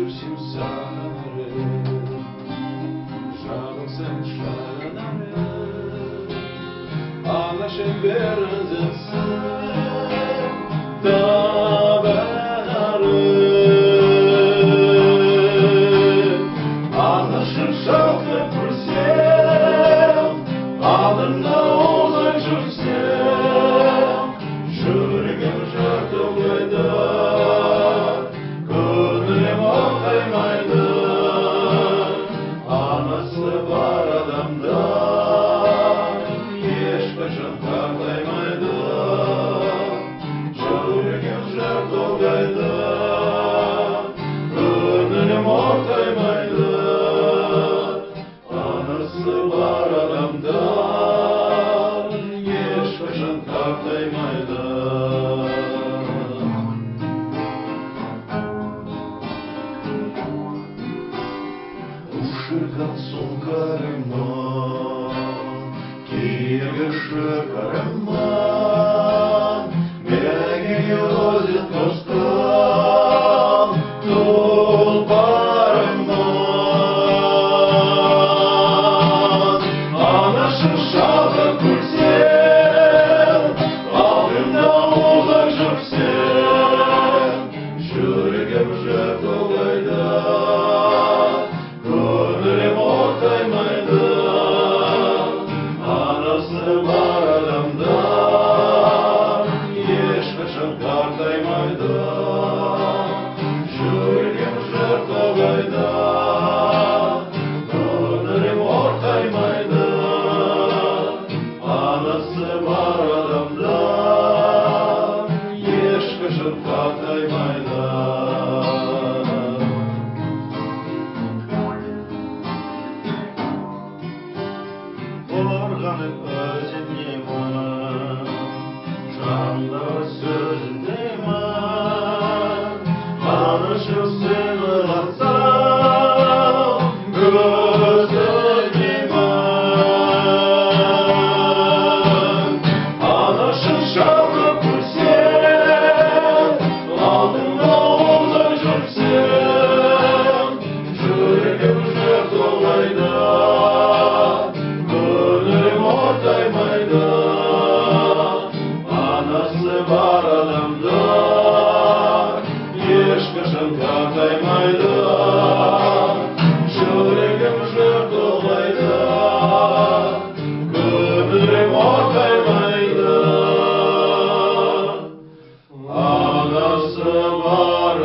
жүрсем сағынары, жағылсаң шағынары, ана шеңберіндесің табанары. Анашым шалқып көрсем, алдымда озып жүрсем, жүрегім жартылайды, көңілім ортаймайды. Анасы бар адамдар ешқашан қартаймайды, жүрегім жартылайды, көңілім ортаймайды. Анасы бар адамдар ешқашан қартаймайды. Ушырған сол карыма, киерге шықарыма, мәге өзет қостан тұлпарыма. Анашым шалқып көрсем, алдымда ұзақ жүрсем, жүрегім жартылайды, көңілім ортаймайды. Анасы бар адамдар ешқашан қартаймайды, жүрегім жартылайды, көңілім ортаймайды. Анасы бар адамдар ешқашан қартаймайды. Қорғаным өзіңе ма, жандағы сөзіңде ма, анашым сені ойласам, көзіңе ма. Анашым шалқып көрсем, алдымда ұзақ жүрсем, жүрегім жартылайды, көңілім ортаймайды. Анасы бар адамдар ешқашан қартаймайды, жүрегім жартылайды, көңілім ортаймайды. Анасы бар